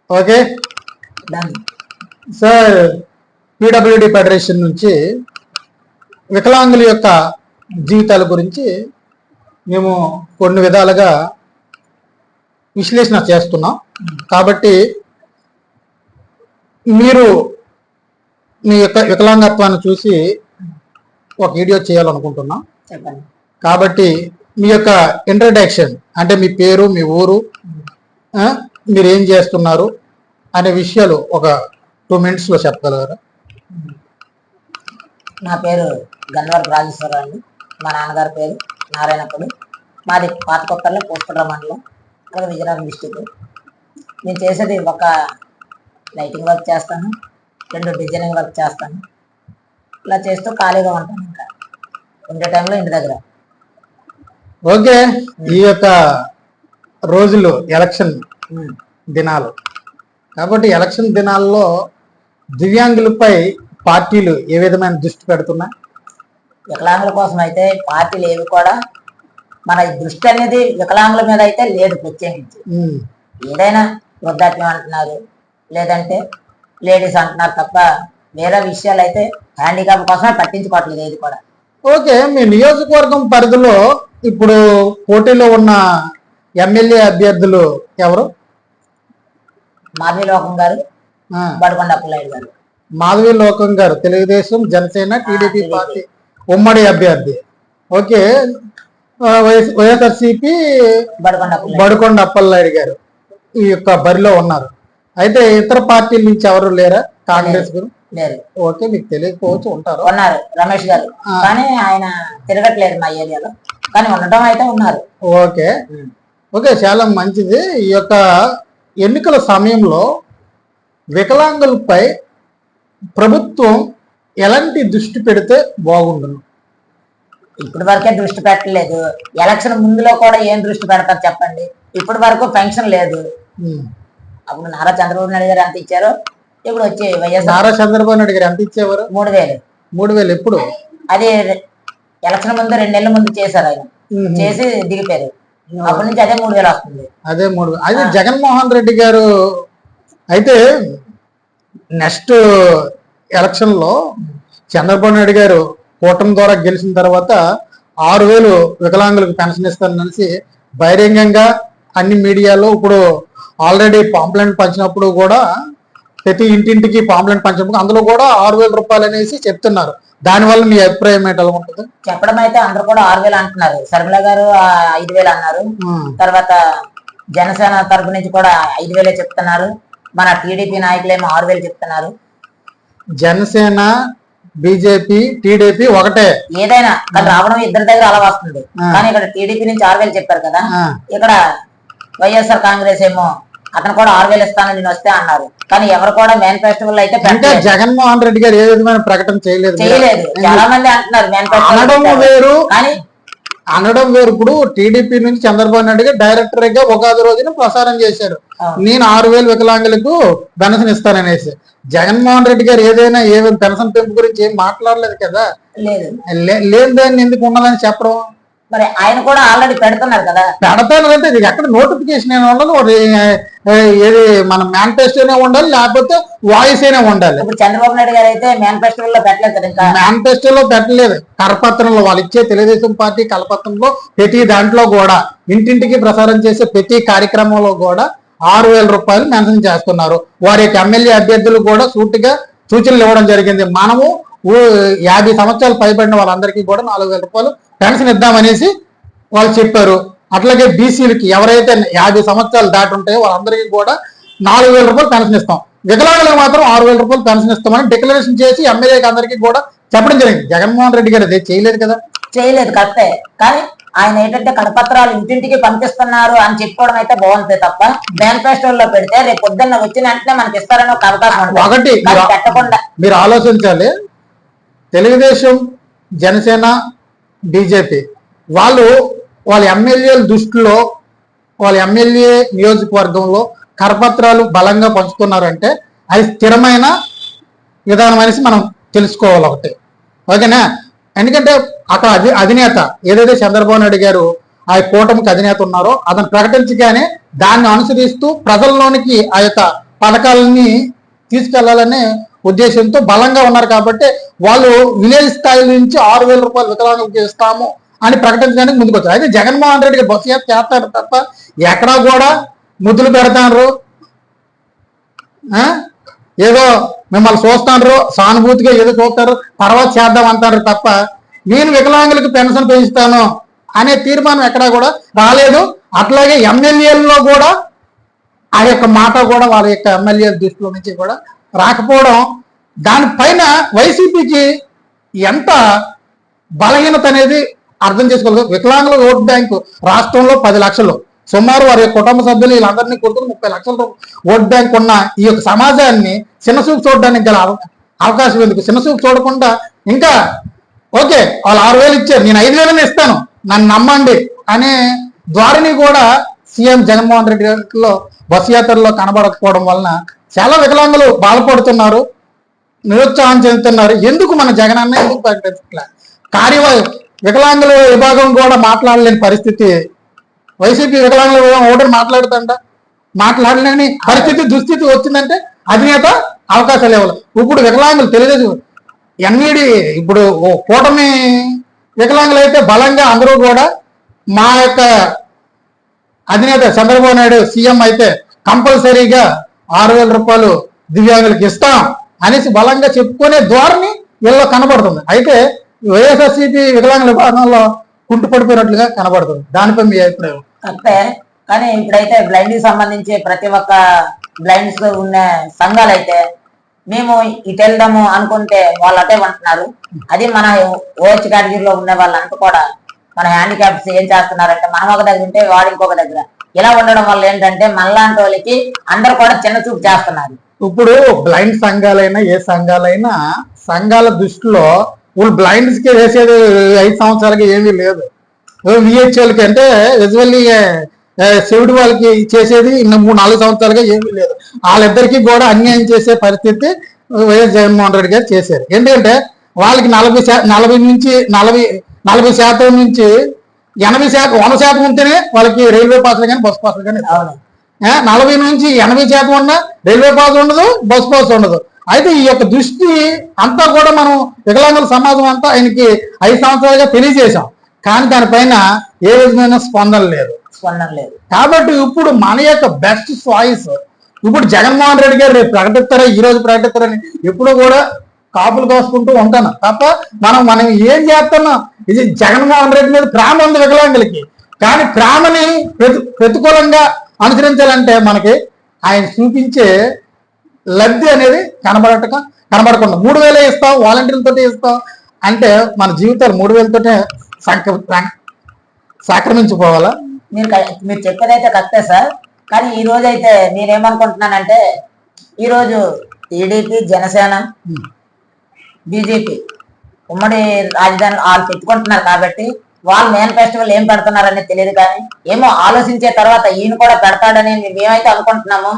Okay sir, PWD federation నుంచి వికలాంగుల యొక్క జీవితాల గురించి మేము కొన్ని విధాలుగా విశ్లేషణ చేస్తున్నాం. కాబట్టి మీరు మీ యొక్క వికలాంగత్వాన్ని చూసి ఒక వీడియో చేయాలనుకుంటున్నాం. కాబట్టి మీ యొక్క ఇంట్రడక్షన్ అంటే మీ పేరు, మీ ఊరు, మీరు ఏం చేస్తున్నారు అనే విషయాలు ఒక 2 minutesలో చెప్పగలరా? నా పేరు గన్నవరపు రాజేశ్వరరావు అండి. మా నాన్నగారి పేరు నారాయణపుడు. మాది పాతకొత్తల్లో పోస్టుల మండలం, అలాగే విజయనగరం డిస్టిక్. నేను చేసేది ఒక లైటింగ్ వర్క్ చేస్తాను, 2 డిజైనింగ్ వర్క్ చేస్తాను. ఇలా చేస్తూ ఖాళీగా ఉంటాను. ఇంకా ఉండే టైంలో ఇంటి దగ్గర. ఓకే, ఈ యొక్క రోజులు ఎలక్షన్ దినాలు కాబట్టి ఎలక్షన్ దినాల్లో దివ్యాంగులపై పార్టీలు ఏ విధమైన దృష్టి పెడుతున్నాయి? వికలాంగుల కోసం అయితే పార్టీలు ఏవి కూడా మన దృష్టి అనేది వికలాంగుల మీద అయితే లేదు ప్రత్యేకించి. ఏదైనా వృద్ధాప్యం అంటున్నారు, లేదంటే లేడీస్ అంటున్నారు తప్ప వేరే విషయాలు అయితే హ్యాండిక్యాప్ కోసమే పట్టించుకోవట్లేదు ఏది కూడా. ఓకే, మీ నియోజకవర్గం పరిధిలో ఇప్పుడు పోటీలో ఉన్న ఎమ్మెల్యే అభ్యర్థులు ఎవరు? మాధవి లోకం గారు, బడకొండ అప్పలనాయుడు గారు. మాధవి లోకం గారు తెలుగుదేశం, జనసేన, టీడీపీ పార్టీ ఉమ్మడి అభ్యర్థి. ఓకే, వైఎస్ఆర్సీపీ బడకొండ అప్పలనాయుడు గారు ఈ యొక్క బరిలో ఉన్నారు. అయితే ఇతర పార్టీల నుంచి ఎవరు లేరా? కాంగ్రెస్ గురు లేరు. ఓకే, మీకు తెలియకపోవచ్చు, ఉంటారు. ఉన్నారు రమేష్ గారు, కానీ ఆయన తిరగట్లేదు మా ఏరియాలో, కానీ ఉండటం అయితే ఉన్నారు. ఓకే ఓకే, చాలా మంచిది. ఈ యొక్క ఎన్నికల సమయంలో వికలాంగులపై ప్రభుత్వం ఎలాంటి దృష్టి పెడితే బాగుండును? ఇప్పటి వరకే దృష్టి పెట్టలేదు. ఎలక్షన్ ముందులో కూడా ఏం దృష్టి పెడతారు చెప్పండి? ఇప్పటి వరకు పెన్షన్ లేదు. అప్పుడు నారా చంద్రబాబు నాయుడు గారు ఎంత ఇచ్చారో ఇప్పుడు వచ్చి వైఎస్ఆర్ నారా చంద్రబాబు నాయుడు గారు ఎంత ఇచ్చేవారు? 3000. 3000 ఎప్పుడు? అది ఎలక్షన్ ముందు 2 నెలల ముందు చేశారు. ఆయన చేసి దిగిపోయారు. అప్పటి నుంచి అదే 3000 వస్తుంది. అదే 3000. అదే జగన్మోహన్ రెడ్డి గారు అయితే నెక్స్ట్ ఎలక్షన్ లో చంద్రబాబు నాయుడు గారు కూటమి ద్వారా గెలిచిన తర్వాత 6000 వికలాంగులకు పెన్షన్ ఇస్తారనేసి బహిరంగంగా అన్ని మీడియాలో ఇప్పుడు ఆల్రెడీ పాంప్లెంట్ పంచినప్పుడు కూడా ప్రతి ఇంటింటికి పాంప్లెంట్ పంచినప్పుడు అందులో కూడా 6000 రూపాయలు అనేసి చెప్తున్నారు. దానివల్ల మీ అభిప్రాయం ఏంటి? ఎలా ఉంటుంది? చెప్పడం అయితే అందరూ కూడా 6000 అంటున్నారు. శర్మిల గారు 5000 అన్నారు. తర్వాత జనసేన తరపు నుంచి కూడా 5000 చెప్తున్నారు. మన టీడీపీ నాయకులేమో 6000 చెప్తున్నారు. జనసేన, బీజేపీ, టీడీపీ ఒకటే, ఏదైనా కానీ రావడం ఇద్దరి దగ్గర అలా వస్తుంది. కానీ ఇక్కడ టీడీపీ నుంచి 6000 చెప్పారు కదా, ఇక్కడ వైఎస్ఆర్ కాంగ్రెస్ ఏమో అతను కూడా 6000 ఇస్తాను నేను వస్తే అన్నారు. కానీ ఎవరు కూడా మేనిఫెస్టోలో అయితే జగన్మోహన్ రెడ్డి గారు ఏ విధమైన ప్రకటన చేయలేదు. చాలా మంది అంటున్నారు అనడం వేరు. ఇప్పుడు టీడీపీ నుంచి చంద్రబాబు నాయుడు గారు డైరెక్టర్ గా ఉగాది రోజున ప్రసారం చేశారు, నేను 6000 వికలాంగులకు పెన్షన్ ఇస్తాననేసి. జగన్మోహన్ రెడ్డి గారు ఏదైనా పెన్షన్ పెంపు గురించి ఏం మాట్లాడలేదు కదా. లేదు దాన్ని ఎందుకు ఉన్నదని చెప్పడం? మరి ఆయన కూడా ఆల్రెడీ పెడుతున్నారు కదా. పెడతానంటే ఇది ఎక్కడ నోటిఫికేషన్ అయినా ఉండాలి, ఏది మన మేనిఫెస్టోనే ఉండాలి, లేకపోతే వాయిస్ అయినా ఉండాలి. ఇప్పుడు చంద్రబాబు నాయుడు గారు అయితే మేనిఫెస్టోలో పెట్టలేదు కదా. ఇంకా మేనిఫెస్టోలో పెట్టలేదు, కరపత్రంలో వాళ్ళు ఇచ్చే తెలుగుదేశం పార్టీ కరపత్రంలో ప్రతి దాంట్లో కూడా ఇంటింటికి ప్రసారం చేసే ప్రతి కార్యక్రమంలో కూడా 6000 రూపాయలు మెన్షన్ చేస్తున్నారు. వారి యొక్క ఎమ్మెల్యే అభ్యర్థులు కూడా సూటిగా సూచనలు ఇవ్వడం జరిగింది. మనము 50 సంవత్సరాలు పైబడిన వాళ్ళందరికీ కూడా 4000 రూపాయలు పెన్షన్ ఇద్దామనేసి వాళ్ళు చెప్పారు. అట్లాగే బీసీలకి ఎవరైతే 50 సంవత్సరాలు దాటి ఉంటాయో వాళ్ళందరికీ కూడా 4000 రూపాయలు పెన్షన్ ఇస్తాం, వికలాంగులకు మాత్రం 6000 రూపాయలు పెన్షన్ ఇస్తామని డిక్లరేషన్ చేసి ఎమ్మెల్యేకి అందరికీ కూడా చెప్పడం జరిగింది. జగన్మోహన్ రెడ్డి గారు అదే చేయలేదు కదా. చేయలేదు కరెక్టే, కానీ ఆయన ఏంటంటే కడపత్రాలు ఇంటింటికి పంపిస్తున్నారు అని చెప్పుకోవడం అయితే బాగుంటుంది తప్ప మేనిఫెస్టోలో పెడితే రేపు పొద్దున్న వచ్చిన వెంటనే మనకి ఇస్తారని ఒక అవకాశం ఉంటుంది. ఒకటి పెట్టకుండా మీరు ఆలోచించాలి, తెలుగుదేశం, జనసేన, బీజేపీ వాళ్ళ ఎమ్మెల్యేల దృష్టిలో వాళ్ళ ఎమ్మెల్యే నియోజకవర్గంలో కరపత్రాలు బలంగా పంచుతున్నారంటే అది స్థిరమైన విధానం అనేసి మనం తెలుసుకోవాలి ఒకటి. ఓకేనా? ఎందుకంటే అక్కడ అధినేత ఏదైతే చంద్రబాబు నాయుడు గారు ఆ కూటమికి అధినేత ఉన్నారో అతను ప్రకటించగానే దాన్ని అనుసరిస్తూ ప్రజల్లోనికి ఆ యొక్క పథకాలని తీసుకెళ్లాలనే ఉద్దేశంతో బలంగా ఉన్నారు కాబట్టి వాళ్ళు విలేజ్ స్థాయి నుంచి 6,000 రూపాయలు వికలాంగులకు ఇస్తాము అని ప్రకటించడానికి ముందుకు వచ్చారు. అయితే జగన్మోహన్ రెడ్డి గారు బస్సు యాత్ర చేస్తారు తప్ప ఎక్కడా కూడా ముద్దులు పెడతారు, ఏదో మిమ్మల్ని చూస్తాను సానుభూతిగా ఏదో చూస్తారు, తర్వాత చేద్దాం అంటారు తప్ప నేను వికలాంగులకు పెన్షన్ పెంచుతాను అనే తీర్మానం ఎక్కడా కూడా రాలేదు. అట్లాగే ఎమ్మెల్యేలలో కూడా ఆ యొక్క మాట కూడా వాళ్ళ యొక్క ఎమ్మెల్యేల దృష్టిలో నుంచి కూడా రాకపోవడం, దానిపైన వైసీపీకి ఎంత బలహీనత అనేది అర్థం చేసుకోవాలి. వికలాంగుల ఓట్ బ్యాంకు రాష్ట్రంలో 10 లక్షలు, సుమారు వారి కుటుంబ సభ్యులు వీళ్ళందరినీ కొడుకుని 30 లక్షల ఓట్ బ్యాంక్ ఉన్న ఈ యొక్క సమాజాన్ని చిన్నచూపు చూడడానికి గల అవకాశం ఎందుకు? చిన్నచూపు చూడకుండా ఇంకా ఓకే వాళ్ళు 6,000 ఇచ్చారు, నేను 5,000 ఇస్తాను, నన్ను నమ్మండి అనే ద్వారాని కూడా సీఎం జగన్మోహన్ రెడ్డి గారిలో బస్సు యాత్రలో కనబడకపోవడం వలన చాలా వికలాంగులు బాధపడుతున్నారు, నిరుత్సాహం చెందుతున్నారు. ఎందుకు మన జగన్ అన్న ఎందుకు ప్రకటించట్లే? వికలాంగుల విభాగం కూడా మాట్లాడలేని పరిస్థితి, వైసీపీ వికలాంగుల విభాగం ఒకటి మాట్లాడలేని పరిస్థితి దుస్థితి వచ్చిందంటే అధినేత అవకాశాలు ఇవ్వాలి. ఇప్పుడు వికలాంగులు తెలుగుదేశం ఎన్ఈడి ఇప్పుడు కూటమి వికలాంగులు అయితే బలంగా అందరూ కూడా మా యొక్క అధినేత చంద్రబాబు నాయుడు సీఎం అయితే కంపల్సరీగా 6,000 రూపాయలు దివ్యాంగులకు ఇస్తాం అనేసి బలంగా చెప్పుకునే ధోరణి వీళ్ళలో కనబడుతుంది. అయితే వైఎస్ఆర్సీపీ వికలాంగుల విభాగంలో కుంటుపడిపోయినట్లుగా కనబడుతుంది. దానిపై మీ అభిప్రాయం? అంతే, కానీ ఇప్పుడైతే బ్లైండ్ కి సంబంధించి ప్రతి ఒక్క బ్లైండ్స్ ఉన్న సంఘాలు అయితే మేము ఇటు వెళ్దాము అనుకుంటే వాళ్ళు అటే అంటున్నారు. అది మన ఓహెచ్ కేటగిరీలో ఉన్న వాళ్ళంతా కూడా మన హ్యాండిక్యాప్స్ ఏం చేస్తున్నారంటే మనం ఒక దగ్గర ఉంటే వాడు ఇంకొక దగ్గర, ఇలా ఉండడం వల్ల ఏంటంటే మనలాంటి వాళ్ళకి అందరు కూడా చిన్న చూపు చేస్తున్నారు. ఇప్పుడు బ్లైండ్ సంఘాలైనా ఏ సంఘాలైనా సంఘాల దృష్టిలో వాళ్ళు బ్లైండ్స్ కి వేసేది 5 సంవత్సరాలకి ఏమీ లేదు. విహెచ్ఎల్కి అంటే విజువల్లీ చెవిటి వాళ్ళకి చేసేది 3-4 సంవత్సరాలుగా ఏమీ లేదు. వాళ్ళిద్దరికీ కూడా అన్యాయం చేసే పరిస్థితి వైఎస్ జగన్మోహన్ రెడ్డి గారు చేశారు. ఎందుకంటే వాళ్ళకి 40% నుంచి 80%, 100% ఉంటేనే వాళ్ళకి రైల్వే పాసులు కానీ బస్ పాసులు కానీ 40 నుంచి 80% ఉన్న రైల్వే పాస్ ఉండదు, బస్ పాస్ ఉండదు. అయితే ఈ యొక్క దృష్టి అంతా కూడా మనం వికలాంగుల సమాజం అంతా ఆయనకి 5 సంవత్సరాలుగా తెలియజేశాం, కానీ దానిపైన ఏ విధమైన స్పందన లేదు. కాబట్టి ఇప్పుడు మన యొక్క బెస్ట్ చాయిస్ ఇప్పుడు జగన్మోహన్ రెడ్డి గారు రేపు ప్రకటిస్తారా, ఈ రోజు ప్రకటిస్తారని ఎప్పుడు కూడా కాపులు కోసుకుంటూ ఉంటాను తప్ప మనం ఏం చేస్తున్నాం? ఇది జగన్మోహన్ రెడ్డి మీద ప్రేమ ఉంది వికలాంగులకి, కానీ ప్రేమని ప్రతికూలంగా అనుసరించాలంటే మనకి ఆయన చూపించే లబ్ధి అనేది కనబడకుండా 3,000 ఇస్తాం, వాలంటీర్లతో ఇస్తాం అంటే మన జీవితాలు 3,000తోటే సంక్రమించిపోవాలా? మీరు చెప్పేదైతే కరెక్టే సార్, కానీ ఈ రోజు అయితే నేనేమనుకుంటున్నానంటే ఈ రోజు టీడీపీ, జనసేన, బీజేపీ ఉమ్మడి రాజధాని వాళ్ళు పెట్టుకుంటున్నారు కాబట్టి వాళ్ళు మేనిఫెస్టోలు ఏం పెడుతున్నారనేది తెలియదు, కానీ ఏమో ఆలోచించే తర్వాత ఈయన కూడా పెడతాడని మేమైతే అనుకుంటున్నాము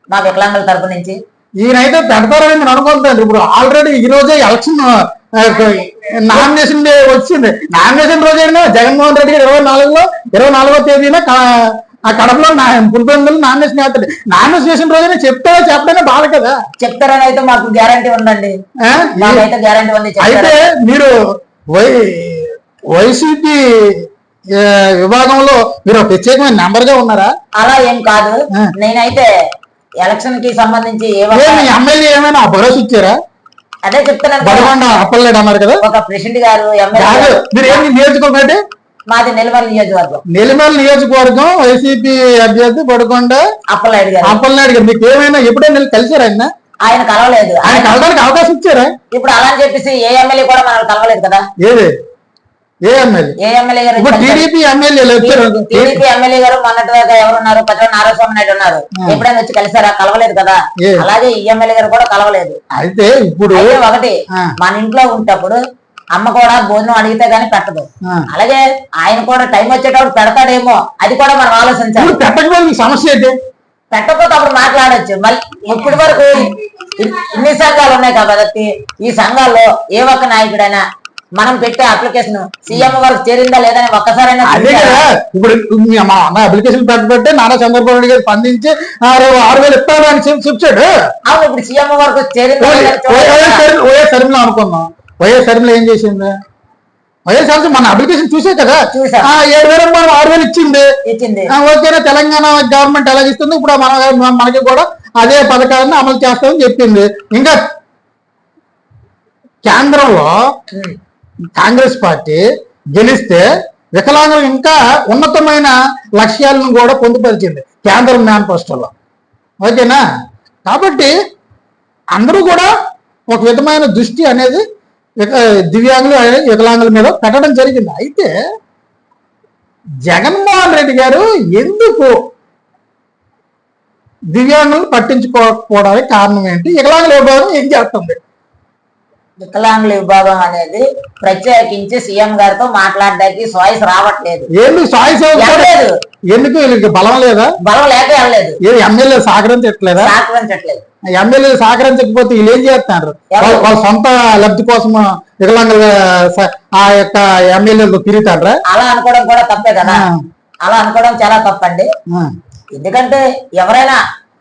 మా వికలాంగుల తరపు నుంచి. ఈయనైతే పెడతారని నేను అనుకుంటాను. ఇప్పుడు ఆల్రెడీ ఈ రోజే ఎలక్షన్ నామినేషన్ వచ్చింది. నామినేషన్ రోజైనా జగన్మోహన్ రెడ్డి గారు 24వ తేదీన కడపలో పులిపెందులు నామినేషన్ వేస్తాడు. నామినేషన్ చేసిన రోజైనా చెప్తారా చెప్పడమే బాధ కదా. చెప్తారని అయితే మాకు గ్యారంటీ ఉందండి, గ్యారంటీ ఉంది. అయితే మీరు వైసీపీ విభాగంలో మీరు ప్రత్యేకమైన నెంబర్ గా ఉన్నారా? అలా ఏం కాదు, నేనైతే ఎలక్షన్ కి సంబంధించి ఎమ్మెల్యే ఏమైనా భరోసా ఇచ్చారా? అదే చెప్తున్నాను, బడగొండ అప్పలనాయుడు అన్నారు కదా. ఒక ప్రెసిడెంట్ గారు మీరు ఏమి నియోజకవర్గం? మాది నెల్లిమల్ నియోజకవర్గం. నెల్లిమల్ నియోజకవర్గం వైసీపీ అభ్యర్థి బడగొండ అప్పలనాయుడు గారు. మీకు ఏమైనా ఎప్పుడైనా కలిసారా? ఆయన కలవలేదు. ఆయన కలవడానికి అవకాశం ఇచ్చారా? ఇప్పుడు అలా అని చెప్పేసి ఏ ఎమ్మెల్యే కూడా మనల్ని కలవలేదు కదా. ఏ ఎమ్మెల్యే గారు? టీడీపీ ఎమ్మెల్యే గారు మొన్నటి దాకా ఎవరున్నారు? పచ్చడి నారాయణస్వామి నాయుడు ఉన్నారు. ఎప్పుడైనా వచ్చి కలిసారా? కలవలేదు కదా. అలాగే ఈ ఎమ్మెల్యే గారు కూడా కలవలేదు. అయితే ఇప్పుడు ఒకటి మన ఇంట్లో ఉంటప్పుడు అమ్మ కూడా భోజనం అడిగితే గానీ పెట్టదు. అలాగే ఆయన కూడా టైం వచ్చేటప్పుడు పెడతాడేమో, అది కూడా మనం ఆలోచించాలి. పెట్టకపోతే సమస్య అయితే పెట్టకపోతే అప్పుడు మాట్లాడచ్చు. మళ్ళీ ఇప్పటి వరకు ఇన్ని సంఘాలు ఉన్నాయి కాబట్టి ఈ సంఘాల్లో ఏ ఒక్క నాయకుడైనా మనం పెట్టే అప్లికేషన్ సీఎం వరకు చేరిందా లేదని ఒక్కసారైనా అదే కదా ఇప్పుడు మా అన్న అప్లికేషన్ పెట్టబట్టే నారా చంద్రబాబు నాయుడు గారు స్పందించి 6,000 ఇస్తాను అని చెప్పాడు. అవును, ఇప్పుడు సీఎం వరకు చేరిందా వైఎస్ షర్మిల అనుకున్నాం. వైఎస్ షర్మిల ఏం చేసింది? వైఎస్ షర్మిల మన అప్లికేషన్ చూసే కదా 7,000 మనం 6,000 ఇచ్చింది. ఓకేనా, తెలంగాణ గవర్నమెంట్ ఎలాగ ఇస్తుంది ఇప్పుడు మనకి కూడా అదే పథకాన్ని అమలు చేస్తామని చెప్పింది. ఇంకా కేంద్రంలో కాంగ్రెస్ పార్టీ గెలిస్తే వికలాంగులు ఇంకా ఉన్నతమైన లక్ష్యాలను కూడా పొందుపరిచింది కేంద్ర మేనిఫెస్టోలో. ఓకేనా, కాబట్టి అందరూ కూడా ఒక విధమైన దృష్టి అనేది దివ్యాంగులు వికలాంగుల మీద పెట్టడం జరిగింది. అయితే జగన్మోహన్ రెడ్డి గారు ఎందుకు దివ్యాంగులను పట్టించుకోకపోవడానికి కారణం ఏంటి? వికలాంగుల విభాగం ఏం చేస్తుంది? వికలాంగుల విభాగం అనేది ప్రత్యేకించి సీఎం గారితో మాట్లాడడానికి చాయిస్ రావట్లేదు. ఎందుకు చాయిస్ లేదు? ఎందుకు వీళ్ళకి బలం లేదా? బలం లేక వెళ్ళలేదు. ఎమ్మెల్యే సహకరించట్లేదా? సహకరించట్లేదు. ఎమ్మెల్యే సహకరించకపోతే వీళ్ళు ఏం చేస్తున్నారు? వాళ్ళ సొంత లబ్ధి కోసం వికలాంగుల ఆ యొక్క ఎమ్మెల్యేలతో తిరుగుతారా? అలా అనుకోవడం కూడా తప్పే కదా. అలా అనుకోవడం చాలా తప్పండి. ఎందుకంటే ఎవరైనా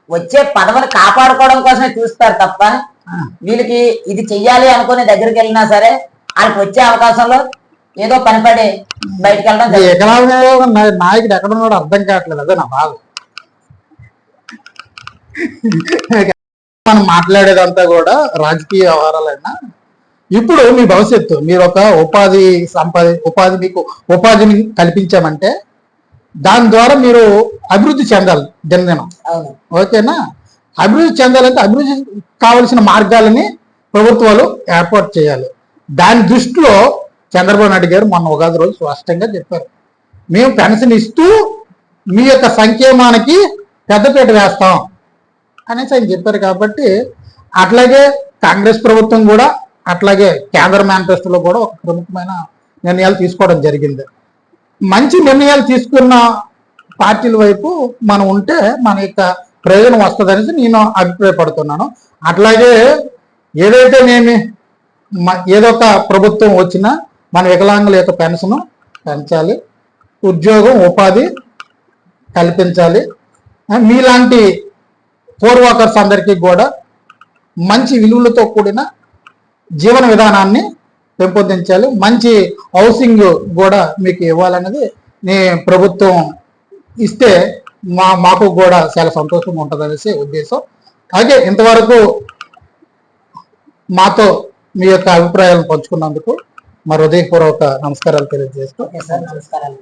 వచ్చే పదవిని కాపాడుకోవడం కోసమే చూస్తారు తప్ప వీళ్ళకి ఇది చెయ్యాలి అనుకుని దగ్గరికి వెళ్ళినా సరే వాళ్ళకి వచ్చే అవకాశంలో ఏదో పనిపడి బయటకు వెళ్ళడం. నాయకుడు ఎక్కడ ఉన్నాడో అర్థం కావట్లేదు. అదే నా బాధ. మనం మాట్లాడేదంతా కూడా రాజకీయ వ్యవహారాలైనా ఇప్పుడు మీ భవిష్యత్తు మీరు ఒక మీకు ఉపాధిని కల్పించామంటే దాని ద్వారా మీరు అభివృద్ధి చెందాలి దినదినం. ఓకేనా, అభివృద్ధి చెందాలంటే అభివృద్ధి కావలసిన మార్గాలని ప్రభుత్వాలు ఏర్పాటు చేయాలి. దాని దృష్టిలో చంద్రబాబు నాయుడు గారు మొన్న ఉగాది రోజు స్పష్టంగా చెప్పారు, మేము పెన్షన్ ఇస్తూ మీ యొక్క సంక్షేమానికి పెద్దపీట వేస్తాం అనేసి ఆయన చెప్పారు. కాబట్టి అట్లాగే కాంగ్రెస్ ప్రభుత్వం కూడా అట్లాగే కేంద్ర మేనిఫెస్టోలో కూడా ఒక ప్రముఖమైన నిర్ణయాలు తీసుకోవడం జరిగింది. మంచి నిర్ణయాలు తీసుకున్న పార్టీల వైపు మనం ఉంటే మన యొక్క ప్రయోజనం వస్తుంది అనేసి నేను అభిప్రాయపడుతున్నాను. అట్లాగే ఏదైతే ఏదో ఒక ప్రభుత్వం వచ్చినా మన వికలాంగుల యొక్క పెన్షన్ పెంచాలి, ఉద్యోగం ఉపాధి కల్పించాలి. మీలాంటి పోర్ వర్కర్స్ అందరికీ కూడా మంచి విలువలతో కూడిన జీవన విధానాన్ని పెంపొందించాలి, మంచి హౌసింగ్ కూడా మీకు ఇవ్వాలనేది ప్రభుత్వం ఇస్తే మాకు కూడా చాలా సంతోషంగా ఉంటుంది అనేసి ఉద్దేశం. అలాగే ఇంతవరకు మాతో మీ యొక్క అభిప్రాయాలను పంచుకున్నందుకు మా హృదయపూర్వక నమస్కారాలు తెలియజేస్తూ. నమస్కారాలు.